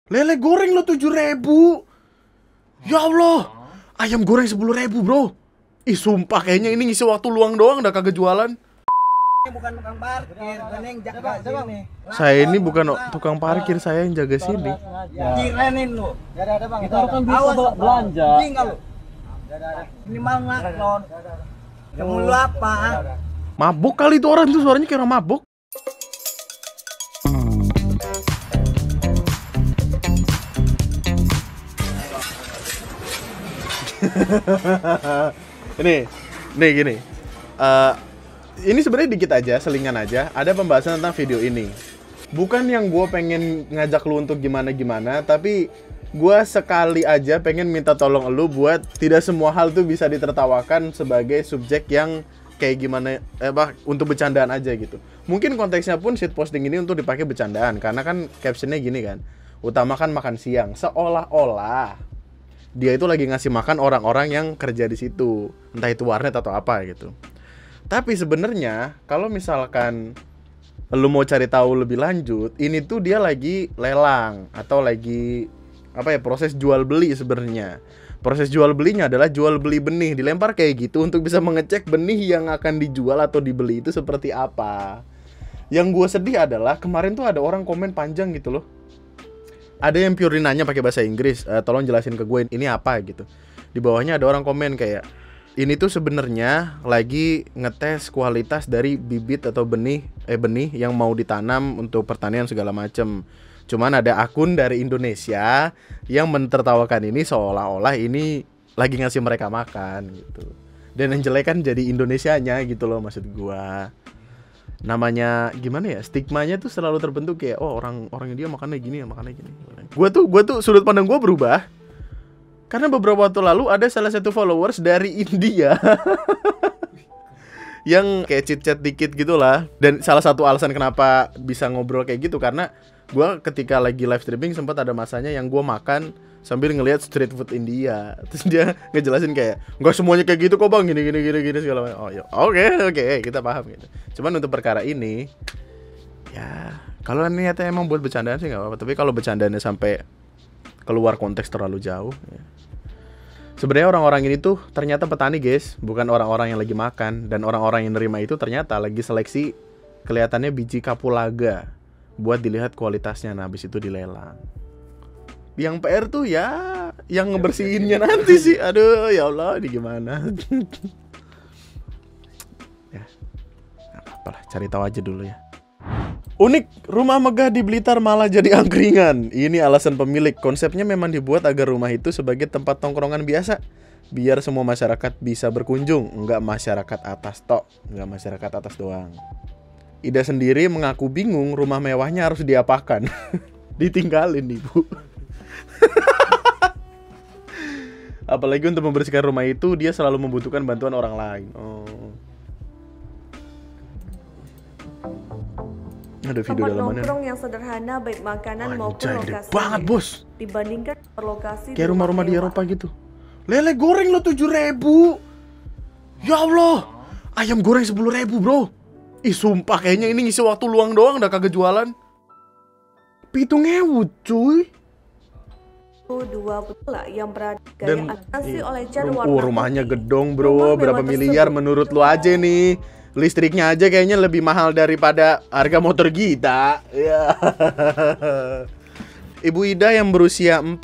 Lele goreng lo 7.000. Ya Allah. Ayam goreng 10.000 bro. Ih sumpah kayaknya ini ngisi waktu luang doang udah kagak jualan. Bukan tukang parkir, ini yang jaga sini. Saya ini bukan tukang parkir, saya yang jaga sini. Kirenin lu. Enggak ada, Bang. Kita kan bisa belanja. Tinggal lu. Ini malah ngaklon. Kamu lu apa? Mabuk kali itu orang tuh, suaranya kayak orang mabuk. Nih gini. Ini sebenarnya dikit aja, selingan aja. Ada pembahasan tentang video ini. Bukan yang gue pengen ngajak lu untuk gimana-gimana, tapi gue sekali aja pengen minta tolong lu buat tidak semua hal tuh bisa ditertawakan sebagai subjek yang kayak gimana, untuk bercandaan aja gitu. Mungkin konteksnya pun shitposting ini untuk dipakai bercandaan, karena kan captionnya gini kan, utamakan makan siang, seolah-olah dia itu lagi ngasih makan orang-orang yang kerja di situ, entah itu warnet atau apa gitu. Tapi sebenarnya kalau misalkan lu mau cari tahu lebih lanjut, ini tuh dia lagi lelang atau lagi proses jual beli sebenarnya. Proses jual belinya adalah jual beli benih, dilempar kayak gitu untuk bisa mengecek benih yang akan dijual atau dibeli itu seperti apa. Yang gue sedih adalah kemarin tuh ada orang komen panjang gitu loh. Ada yang pure nanya pakai bahasa Inggris, tolong jelasin ke gue ini apa gitu. Di bawahnya ada orang komen kayak, ini tuh sebenarnya lagi ngetes kualitas dari bibit atau benih yang mau ditanam untuk pertanian segala macem. Cuman ada akun dari Indonesia yang mentertawakan ini seolah-olah ini lagi ngasih mereka makan gitu. Dan yang jelek kan jadi Indonesianya gitu loh, maksud gua. Namanya gimana ya, stigmanya tuh selalu terbentuk kayak orang dia makannya gini. Gua tuh sudut pandang gua berubah. Karena beberapa waktu lalu ada salah satu followers dari India yang kayak chit-chat dikit gitu lah. Dan salah satu alasan kenapa bisa ngobrol kayak gitu, karena gue ketika lagi live streaming sempat ada masanya yang gue makan sambil ngelihat street food India. Terus dia ngejelasin kayak, nggak semuanya kayak gitu kok bang, gini segala macam. Oh ya, oke, kita paham gitu. Cuman untuk perkara ini, ya kalau niatnya emang buat bercandaan sih nggak apa-apa. Tapi kalau bercandanya sampai keluar konteks terlalu jauh, ya. Sebenarnya orang-orang ini tuh ternyata petani guys, bukan orang-orang yang lagi makan. Dan orang-orang yang nerima itu ternyata lagi seleksi kelihatannya biji kapulaga buat dilihat kualitasnya, nah habis itu dilelang. Yang PR tuh ya yang ngebersihinnya nanti sih. Aduh ya Allah, ini gimana. Ya, gak apa-apa lah, cari tahu aja dulu ya. Unik, rumah megah di Blitar malah jadi angkringan. Ini alasan pemilik. Konsepnya memang dibuat agar rumah itu sebagai tempat tongkrongan biasa, biar semua masyarakat bisa berkunjung. Enggak masyarakat atas tok, enggak masyarakat atas doang. Ida sendiri mengaku bingung rumah mewahnya harus diapakan. Ditinggalin ibu. Apalagi untuk membersihkan rumah itu dia selalu membutuhkan bantuan orang lain. Ada video tempat dalamannya. nongkrong yang sederhana baik makanan maupun lokasi. Banget bos. Dibandingkan lokasi kayak rumah-rumah di Eropa gitu. Lele goreng lo 7.000. Ya Allah. Ayam goreng 10.000 bro. Ih sumpah kayaknya ini ngisi waktu luang doang udah kagak jualan. 7.000 cuy. Dua pula yang berada Dan atasi oleh cat warna rumahnya putih. gedong bro. Berapa miliar menurut lo aja nih? Listriknya aja kayaknya lebih mahal daripada harga motor kita. Ya. Ibu Ida yang berusia 40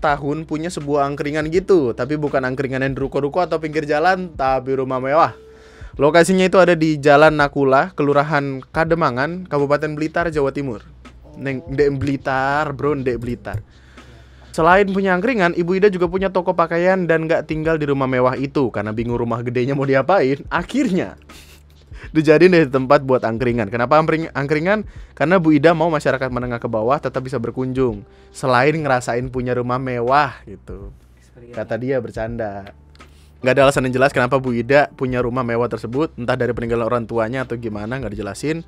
tahun punya sebuah angkringan gitu. Tapi bukan angkringan yang di ruko-ruko atau pinggir jalan, tapi rumah mewah. Lokasinya itu ada di Jalan Nakula, Kelurahan Kademangan, Kabupaten Blitar, Jawa Timur. Ndek Blitar bro, Ndek Blitar. Selain punya angkringan, Ibu Ida juga punya toko pakaian dan gak tinggal di rumah mewah itu. Karena bingung rumah gedenya mau diapain, akhirnya dijadiin dari tempat buat angkringan. Kenapa angkringan? Karena Bu Ida mau masyarakat menengah ke bawah tetap bisa berkunjung, selain ngerasain punya rumah mewah gitu. Kata dia bercanda. Gak ada alasan yang jelas kenapa Bu Ida punya rumah mewah tersebut. Entah dari peninggalan orang tuanya atau gimana, gak dijelasin.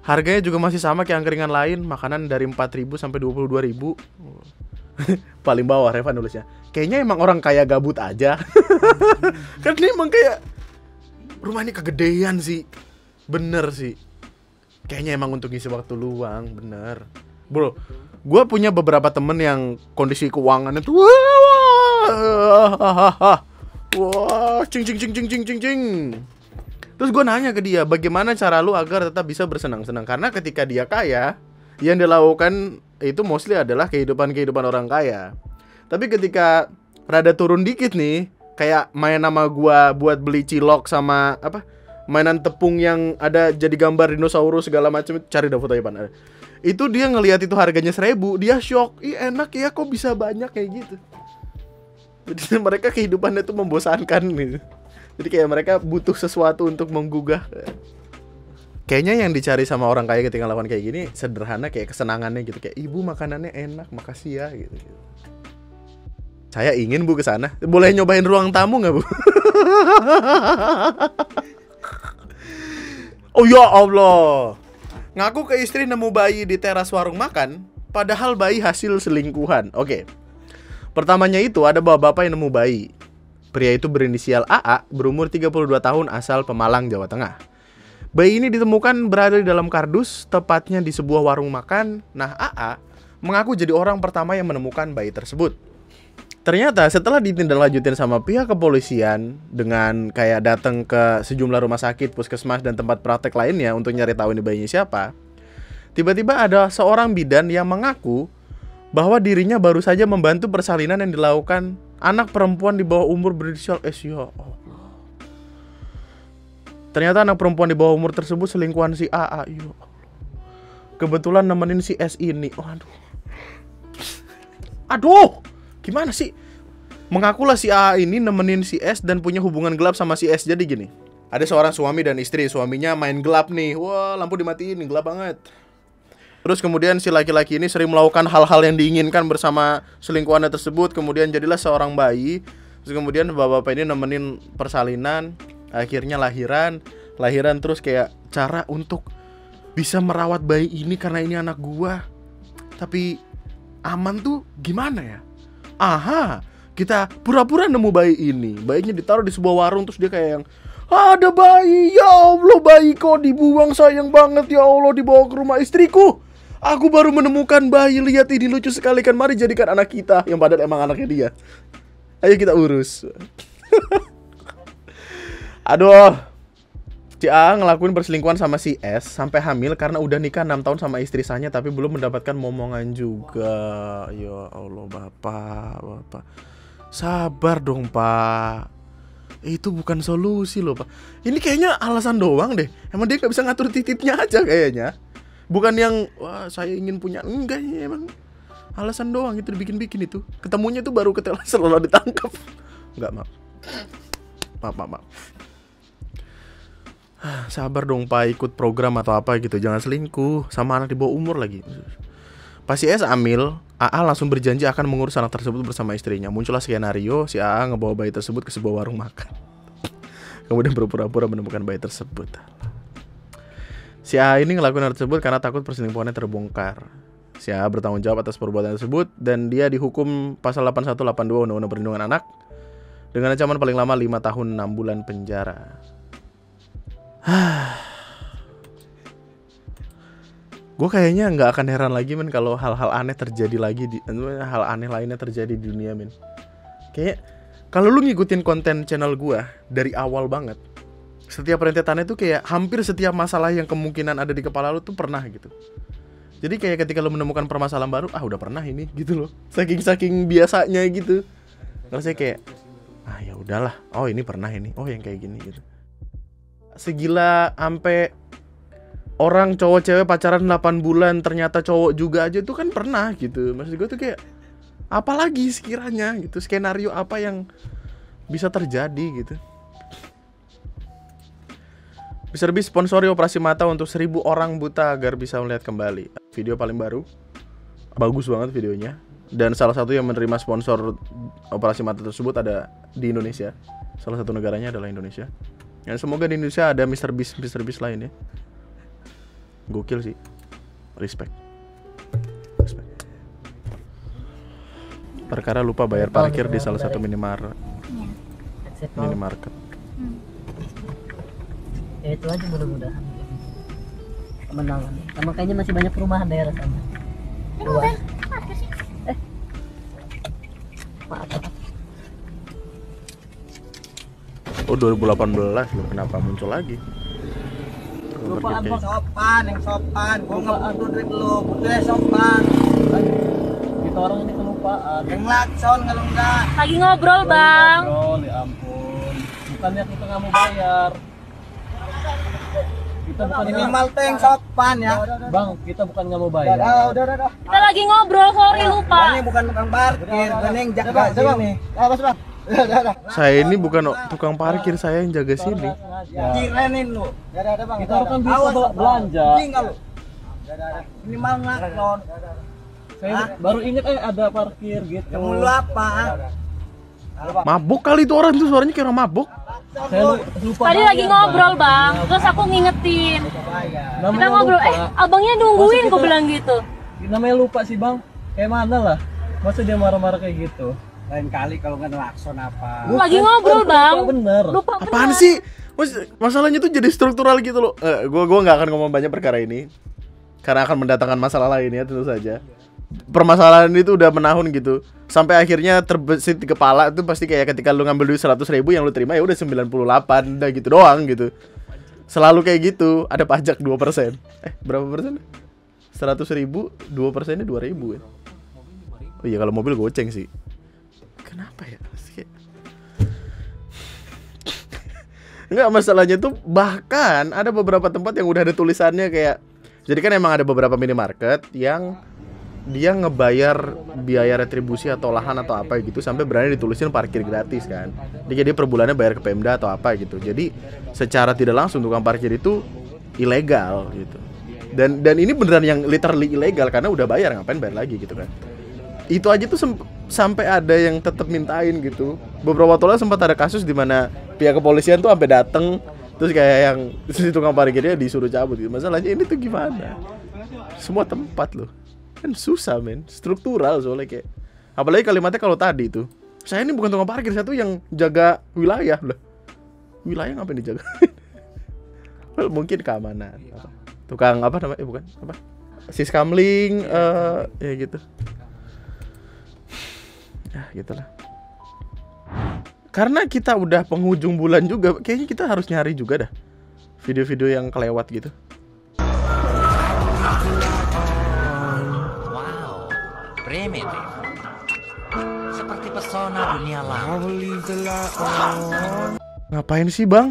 Harganya juga masih sama kayak angkringan lain. Makanan dari 4.000 sampai 22.000. Paling bawah Reva nulisnya, kayaknya emang orang kaya gabut aja. Kan ini emang kayak rumah ini kegedean sih. Bener sih. Kayaknya emang untuk ngisi waktu luang, bener. Bro, gue punya beberapa temen yang kondisi keuangannya tuh wah, cing. Terus gue nanya ke dia, bagaimana cara lu agar tetap bisa bersenang-senang? Karena ketika dia kaya, yang dia lakukan itu mostly adalah kehidupan orang kaya. Tapi ketika rada turun dikit nih, kayak main nama gua buat beli cilok sama apa? Mainan tepung yang ada jadi gambar dinosaurus segala macam, cari dah fotonya Pan. Itu dia ngelihat itu harganya 1.000, dia shock. Ih, enak ya kok bisa banyak kayak gitu. Jadi mereka kehidupannya tuh membosankan nih. Jadi kayak mereka butuh sesuatu untuk menggugah. Kayaknya yang dicari sama orang kaya ketika ngelakuin kayak gini sederhana, kayak kesenangannya gitu. Kayak ibu makanannya enak, makasih ya gitu. Saya ingin bu ke sana. Boleh nyobain ruang tamu nggak bu? Oh ya Allah. Ngaku ke istri nemu bayi di teras warung makan, padahal bayi hasil selingkuhan. Oke. Pertamanya itu ada bapak-bapak yang nemu bayi. Pria itu berinisial AA, berumur 32 tahun, asal Pemalang, Jawa Tengah. Bayi ini ditemukan berada di dalam kardus, tepatnya di sebuah warung makan. Nah, AA mengaku jadi orang pertama yang menemukan bayi tersebut. Ternyata setelah ditindaklanjutin sama pihak kepolisian dengan kayak datang ke sejumlah rumah sakit, puskesmas, dan tempat praktek lainnya untuk nyari tahu ini bayinya siapa, tiba-tiba ada seorang bidan yang mengaku bahwa dirinya baru saja membantu persalinan yang dilakukan anak perempuan di bawah umur berinisial S. Ya Allah. Ternyata anak perempuan di bawah umur tersebut selingkuhan si AA. Ya Allah. Kebetulan nemenin si S ini. Oh, aduh. Gimana sih? Mengakulah si AA ini nemenin si S dan punya hubungan gelap sama si S. Jadi gini, ada seorang suami dan istri. Suaminya main gelap nih. Wah, lampu dimatiin, gelap banget. Terus kemudian si laki-laki ini sering melakukan hal-hal yang diinginkan bersama selingkuhannya tersebut. Kemudian jadilah seorang bayi. Terus kemudian bapak-bapak ini nemenin persalinan. Akhirnya lahiran terus kayak cara untuk bisa merawat bayi ini karena ini anak gua. Tapi aman tuh gimana ya? Aha, kita pura-pura nemu bayi ini. Bayinya ditaruh di sebuah warung, terus dia kayak yang, ada bayi, ya Allah, bayi kok dibuang, sayang banget ya Allah, dibawa ke rumah istriku. Aku baru menemukan bayi, lihat ini lucu sekali kan, mari jadikan anak kita. Yang padahal emang anaknya dia. Ayo kita urus. Aduh, si A ngelakuin perselingkuhan sama si S sampai hamil karena udah nikah 6 tahun sama istri sahnya tapi belum mendapatkan momongan juga. Ya Allah, bapak. Sabar dong, Pak. Itu bukan solusi loh, Pak. Ini kayaknya alasan doang deh. Emang dia gak bisa ngatur titiknya aja kayaknya. Bukan yang, wah saya ingin punya. Enggak, ya emang alasan doang itu dibikin-bikin itu. Ketemunya tuh baru ketika selalu ditangkap. Enggak, maaf. Sabar dong Pak, ikut program atau apa gitu. Jangan selingkuh sama anak di bawah umur lagi. Pas si S hamil, AA langsung berjanji akan mengurus anak tersebut bersama istrinya. Muncullah skenario si AA ngebawa bayi tersebut ke sebuah warung makan. Kemudian berpura-pura menemukan bayi tersebut. Si AA ini ngelakuin hal tersebut karena takut perselingkuhannya terbongkar. Si AA bertanggung jawab atas perbuatan tersebut dan dia dihukum pasal 8182 Undang-Undang Perlindungan Anak dengan ancaman paling lama 5 tahun 6 bulan penjara. Gue kayaknya nggak akan heran lagi men kalau hal-hal aneh terjadi lagi hal aneh lainnya terjadi di dunia men. Kayak kalau lu ngikutin konten channel gue dari awal banget, setiap rentetannya tuh kayak hampir setiap masalah yang kemungkinan ada di kepala lu tuh pernah gitu. Jadi kayak ketika lu menemukan permasalahan baru, udah pernah ini gitu loh. Saking biasanya gitu. Terus saya kayak, ya udahlah. Oh ini pernah ini. Oh yang kayak gini gitu. Segila sampai orang cowok cewek pacaran 8 bulan ternyata cowok juga aja tuh kan pernah gitu. Maksud gue tuh kayak apalagi sekiranya gitu, skenario apa yang bisa terjadi gitu. MrBeast sponsori operasi mata untuk 1.000 orang buta agar bisa melihat kembali. Video paling baru, bagus banget videonya. Dan salah satu yang menerima sponsor operasi mata tersebut ada di Indonesia. Salah satu negaranya adalah Indonesia. Ya, semoga di Indonesia ada MrBeast lain ya. Gokil sih. Respect. Perkara lupa bayar parkir di salah satu minimarket. Ya itu aja mudah-mudahan kemenangan. Sama kayaknya masih banyak perumahan daerah sana. Oh 2018 loh, kenapa muncul lagi? Lupaan bang, sopan, yang sopan. Gua nggak butuh duit lu, butuhnya sopan. Kita orang ini kelupaan. Yang lakson kalau enggak. Lagi ngobrol bang. Ngobrol, ya ampun. Bukannya kita nggak mau bayar. Kita bukan minimal tuh yang sopan ya. Bang, kita bukan nggak mau bayar. Udah. Kita lagi ngobrol, sorry lupa. Ini bukan tukang parkir, ini yang jaga sini. Bang. Saya ini bukan tukang parkir, saya yang jaga sini. Kirenin lu. Bang. Kita kan bisa belanja. Tinggal lu. Ini mal ngaklon. Saya baru ingat ada parkir gitu. Yang lu apa? Mabuk kali itu orang tuh, suaranya kayak orang mabuk. Saya lupa. Tadi lagi ngobrol bang, terus aku ngingetin. Kita Namanya ngobrol, lupa. abangnya nungguin, Masa gue kita- bilang gitu. Namanya lupa sih bang. Kayak mana lah? Masa dia marah-marah kayak gitu? Lain kali kalau nggak ngelakson apa? Lagi ngobrol bang. Lupa bener. Lupa Apaan bener. sih? Masalahnya tuh jadi struktural gitu loh. Gua nggak akan ngomong banyak perkara ini karena akan mendatangkan masalah lain ya, tentu saja. Permasalahan itu udah menahun gitu. Sampai akhirnya terbesit di kepala itu pasti kayak ketika lu ngambil duit 100.000 yang lu terima ya udah 98, udah gitu doang gitu. Selalu kayak gitu, ada pajak 2%. Berapa persen? 100.000, 2%-nya 2.000 ya. Oh iya, kalau mobil goceng sih. Kenapa ya? Enggak, masalahnya tuh bahkan ada beberapa tempat yang udah ada tulisannya kayak, jadi kan emang ada beberapa minimarket yang dia ngebayar biaya retribusi atau lahan atau apa gitu sampai berani ditulisin parkir gratis kan. Jadi per bulannya bayar ke Pemda atau apa gitu. Jadi secara tidak langsung tukang parkir itu ilegal gitu. Dan ini beneran yang literally ilegal karena udah bayar, ngapain bayar lagi gitu kan. Itu aja tuh sampai ada yang tetap mintain gitu. Beberapa waktu lalu sempat ada kasus di mana pihak kepolisian tuh sampai dateng terus kayak yang si tukang parkirnya disuruh cabut gitu. Masalahnya ini tuh gimana? Semua tempat loh. Kan susah men, struktural soalnya kayak. Apalagi kalimatnya kalau tadi tuh, saya ini bukan tukang parkir, saya tuh yang jaga wilayah lah. Wilayah ngapain dijaga? Well, mungkin keamanan. Tukang apa namanya? Bukan apa? Siskamling, ya gitu. Ya gitulah. Karena kita udah penghujung bulan juga, kayaknya kita harus nyari juga dah video-video yang kelewat gitu. Wow, primitif. Seperti pesona dunia lain. Ngapain sih bang?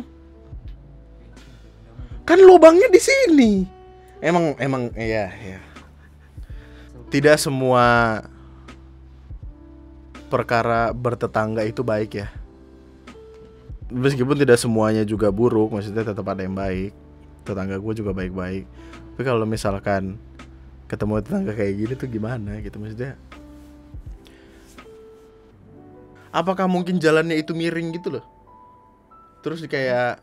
Kan lubangnya di sini. Emang iya. Tidak semua perkara bertetangga itu baik ya. Meskipun tidak semuanya juga buruk, maksudnya tetap ada yang baik. Tetangga gue juga baik-baik. Tapi kalau misalkan ketemu tetangga kayak gini tuh gimana gitu maksudnya? Apakah mungkin jalannya itu miring gitu loh? Terus kayak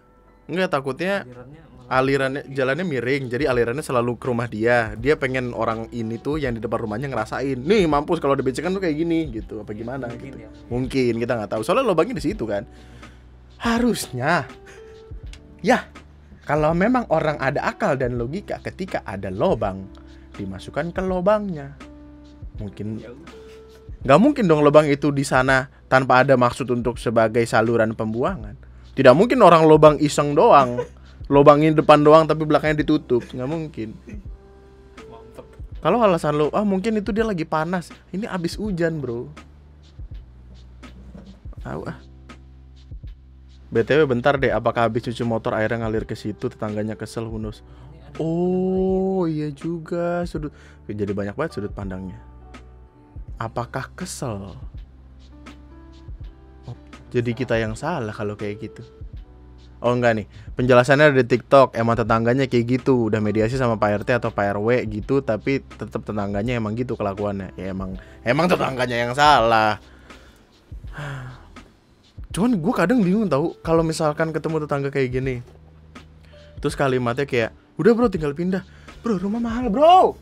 enggak, takutnya alirannya jalannya miring, jadi alirannya selalu ke rumah dia. Dia pengen orang ini tuh yang di depan rumahnya ngerasain, nih mampus kalau ada becekan tuh kayak gini gitu, apa gimana gitu. Mungkin kita nggak tahu. Soalnya lubangnya di situ kan. Harusnya ya, kalau memang orang ada akal dan logika, ketika ada lubang dimasukkan ke lubangnya. Nggak mungkin dong lubang itu di sana tanpa ada maksud untuk sebagai saluran pembuangan. Tidak mungkin orang lubang iseng doang, lubangin depan doang tapi belakangnya ditutup, nggak mungkin. Kalau alasan lo, mungkin itu dia lagi panas, ini abis hujan bro. BTW bentar deh, apakah habis cuci motor airnya ngalir ke situ, tetangganya kesel, hunus. Oh iya juga, jadi banyak banget sudut pandangnya. Apakah kesel? Jadi kita yang salah kalau kayak gitu. Oh enggak nih, penjelasannya ada di TikTok. Emang tetangganya kayak gitu, udah mediasi sama Pak RT atau Pak RW gitu, tapi tetap tetangganya emang gitu kelakuannya. Ya emang tetangganya yang salah. Cuman gue kadang bingung tahu kalau misalkan ketemu tetangga kayak gini. Terus kalimatnya kayak, udah bro tinggal pindah. Bro rumah mahal bro.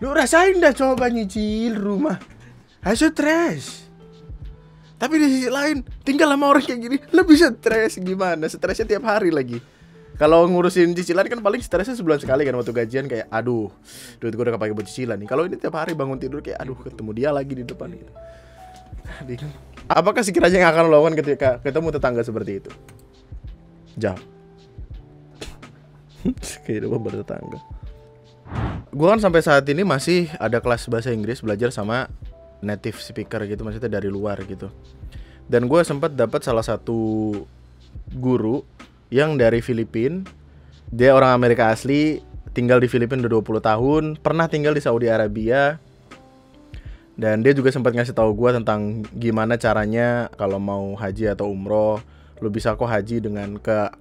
Lu rasain dah coba nyicil rumah. Ayo stres. Tapi di sisi lain tinggal sama orang kayak gini lebih stres. Gimana? Stresnya tiap hari lagi. Kalau ngurusin cicilan kan paling stresnya sebulan sekali kan waktu gajian, kayak aduh, duit gue udah kepake buat cicilan nih. Kalau ini tiap hari bangun tidur kayak aduh, ketemu dia lagi di depan gitu. Bingung. Apakah sekiranya yang akan lo lakukan ketika ketemu tetangga seperti itu? Jawab. Kehidupan bertetangga. Gue kan sampai saat ini masih ada kelas bahasa Inggris, belajar sama native speaker gitu, maksudnya dari luar gitu. Dan gue sempat dapat salah satu guru yang dari Filipina. Dia orang Amerika asli, tinggal di Filipina udah 20 tahun, pernah tinggal di Saudi Arabia. Dan dia juga sempat ngasih tahu gue tentang gimana caranya kalau mau haji atau umroh. Lu bisa kok haji dengan ke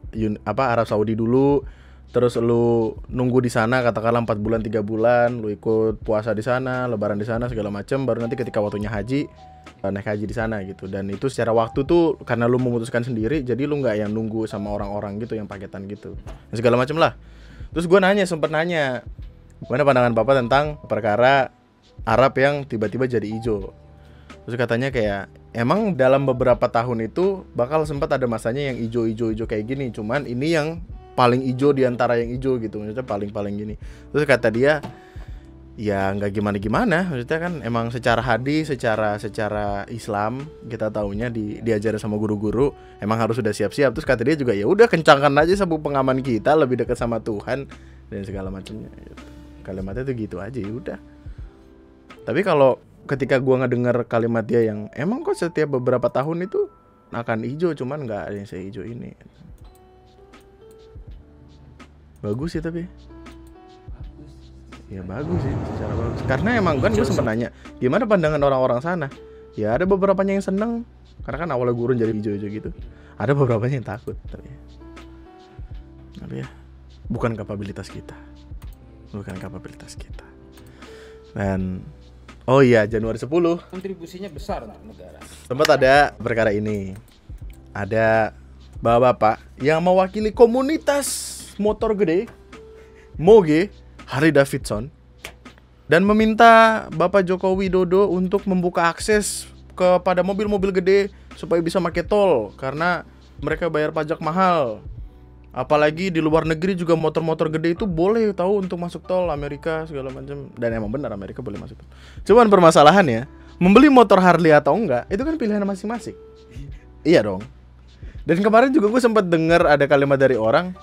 Arab Saudi dulu, terus lu nunggu di sana katakanlah 4 bulan 3 bulan, lu ikut puasa di sana, lebaran di sana segala macam, baru nanti ketika waktunya haji naik haji di sana gitu. Dan itu secara waktu tuh karena lu memutuskan sendiri, jadi lu nggak yang nunggu sama orang-orang gitu yang paketan gitu, dan segala macam lah. Terus gue sempet nanya gimana pandangan Bapak tentang perkara Arab yang tiba-tiba jadi hijau. Terus katanya kayak emang dalam beberapa tahun itu bakal sempat ada masanya yang hijau kayak gini, cuman ini yang paling hijau di antara yang hijau gitu, maksudnya paling gini. Terus kata dia, ya nggak gimana, maksudnya kan emang secara hadis, secara Islam kita taunya diajarin sama guru-guru, emang harus sudah siap-siap. Terus kata dia juga ya udah kencangkan aja sabuk pengaman kita, lebih dekat sama Tuhan dan segala macamnya. Gitu. Kalimatnya tuh gitu aja, ya udah. Tapi kalau ketika gua ngedengar kalimat dia yang emang kok setiap beberapa tahun itu akan hijau, cuman nggak ada yang sehijau ini. Bagus sih tapi. Ya bagus sih, secara bagus. Karena emang kan gue sempet nanya gimana pandangan orang-orang sana. Ya ada beberapanya yang seneng, karena kan awalnya gurun jadi hijau-hijau gitu. Ada beberapanya yang takut, tapi ya bukan kapabilitas kita. Dan oh iya, Januari 10 kontribusinya besar untuk negara. sempat ada perkara ini. Ada bapak-bapak yang mewakili komunitas motor gede Moge Harley Davidson dan meminta Bapak Joko Widodo untuk membuka akses kepada mobil-mobil gede supaya bisa pakai tol karena mereka bayar pajak mahal. Apalagi di luar negeri juga motor-motor gede itu boleh tahu untuk masuk tol, Amerika segala macam. Dan emang benar Amerika boleh masuk tol. Cuman permasalahannya, membeli motor Harley atau enggak itu kan pilihan masing-masing. Iya dong. Dan kemarin juga gue sempat dengar ada kalimat dari orang,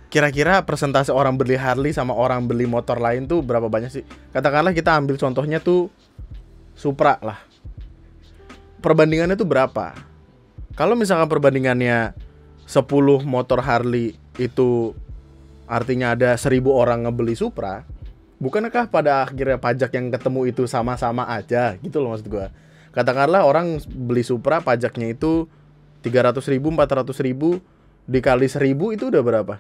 kira-kira persentase orang beli Harley sama orang beli motor lain tuh berapa banyak sih? Katakanlah kita ambil contohnya tuh Supra lah. Perbandingannya tuh berapa? Kalau misalkan perbandingannya 10 motor Harley itu artinya ada 1000 orang ngebeli Supra, bukankah pada akhirnya pajak yang ketemu itu sama-sama aja gitu loh maksud gue. Katakanlah orang beli Supra pajaknya itu 300.000, 400.000 dikali 1000 itu udah berapa?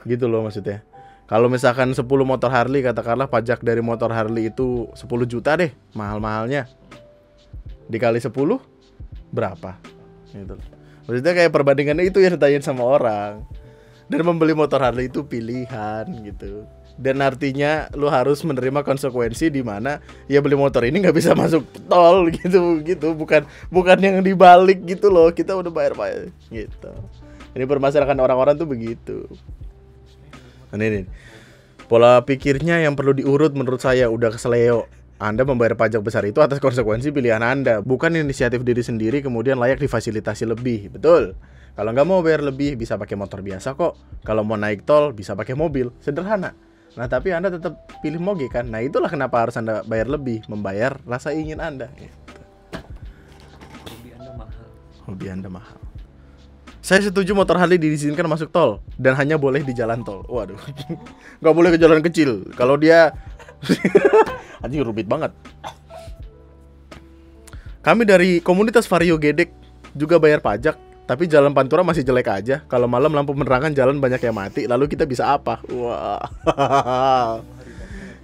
Gitu loh maksudnya. Kalau misalkan 10 motor Harley, katakanlah pajak dari motor Harley itu 10 juta deh, mahal-mahalnya. Dikali 10 berapa? Gitu loh. Maksudnya kayak perbandingannya itu yang ditanyain sama orang. Dan membeli motor Harley itu pilihan gitu. Dan artinya lu harus menerima konsekuensi di mana ya beli motor ini nggak bisa masuk tol gitu. Bukan yang dibalik gitu loh. Kita udah bayar gitu. Ini permasalahan orang-orang tuh begitu. Nah, ini pola pikirnya yang perlu diurut menurut saya udah keseleo. Anda membayar pajak besar itu atas konsekuensi pilihan Anda, bukan inisiatif diri sendiri kemudian layak difasilitasi lebih. Betul. Kalau nggak mau bayar lebih bisa pakai motor biasa kok. Kalau mau naik tol bisa pakai mobil, sederhana. Nah tapi Anda tetap pilih moge kan. Nah itulah kenapa harus Anda bayar lebih, membayar rasa ingin Anda. Gitu. Hobi Anda mahal. Saya setuju motor Harley diizinkan masuk tol dan hanya boleh di jalan tol. Waduh, nggak boleh ke jalan kecil. Kalau dia anjing rubit banget. Kami dari komunitas Vario Gedek juga bayar pajak, tapi jalan Pantura masih jelek aja. Kalau malam lampu penerangan jalan banyak yang mati, lalu kita bisa apa? Wah.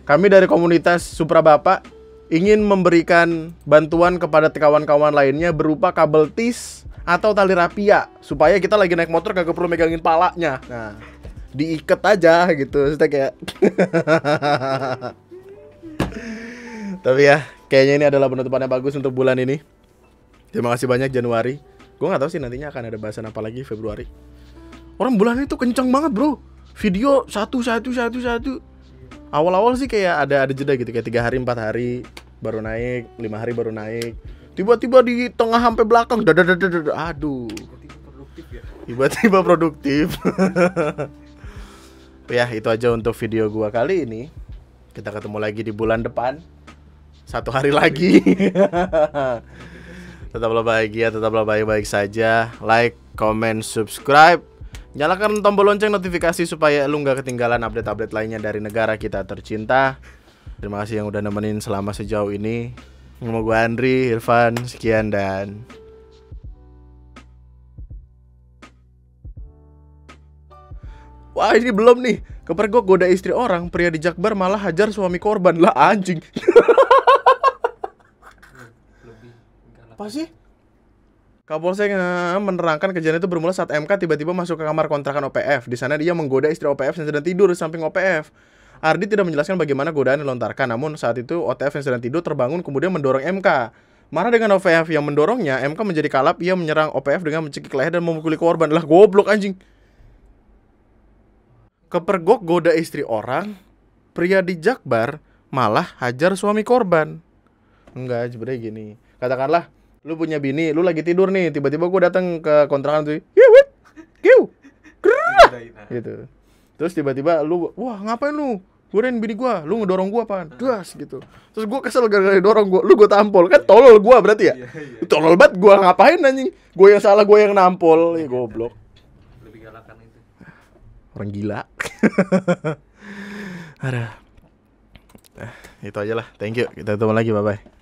Kami dari komunitas Supra Bapak ingin memberikan bantuan kepada kawan-kawan lainnya berupa kabel tis atau tali rapia supaya kita lagi naik motor kagak perlu megangin palanya. Nah, diikat aja gitu. Maksudnya kayak tapi ya, kayaknya ini adalah penutupan yang bagus untuk bulan ini. Terima kasih banyak Januari. Gue nggak tahu sih nantinya akan ada bahasan apa lagi Februari. Orang bulan itu kencang banget bro. Video satu. Awal-awal sih kayak ada jeda gitu, kayak 3 hari 4 hari baru naik, 5 hari baru naik. Tiba-tiba di tengah sampai belakang, aduh. Tiba-tiba produktif. Ya itu aja untuk video gua kali ini. Kita ketemu lagi di bulan depan. 1 hari lagi. Tetaplah bahagia, tetaplah baik-baik saja. Like, comment, subscribe. Nyalakan tombol lonceng notifikasi supaya lu nggak ketinggalan update-update lainnya dari negara kita tercinta. Terima kasih yang udah nemenin selama sejauh ini. Nama gue Andri, Irfan, sekian dan wah ini belum nih. Kepergok goda istri orang, pria di Jakbar malah hajar suami korban. Lah anjing. Apa sih? Kapolsek menerangkan kejadian itu bermula saat MK tiba-tiba masuk ke kamar kontrakan OPF. Di sana dia menggoda istri OPF yang sedang tidur di samping OPF. Ardi tidak menjelaskan bagaimana godaan dilontarkan, namun saat itu OTF yang sedang tidur terbangun kemudian mendorong MK. Marah dengan OPF yang mendorongnya, MK menjadi kalap, ia menyerang OPF dengan mencekik leher dan memukuli korban. Lah goblok anjing. Kepergok goda istri orang, pria di Jakbar malah hajar suami korban. Enggak, sebenarnya gini. Katakanlah lu punya bini, lu lagi tidur nih, tiba-tiba gue datang ke kontrakan tuh, gitu. Terus tiba-tiba lu, wah ngapain lu? Godain bini gue, lu ngedorong gue apaan? Das gitu. Terus gue kesel gara-gara dorong gue, lu gue tampol, kan tolol gue berarti ya? Tolol banget gue, ngapain anjing? Gue yang salah, gue yang nampol, ya goblok. Lebih galakan itu. Orang gila. Ada. Itu aja lah, thank you. Kita ketemu lagi, bye-bye.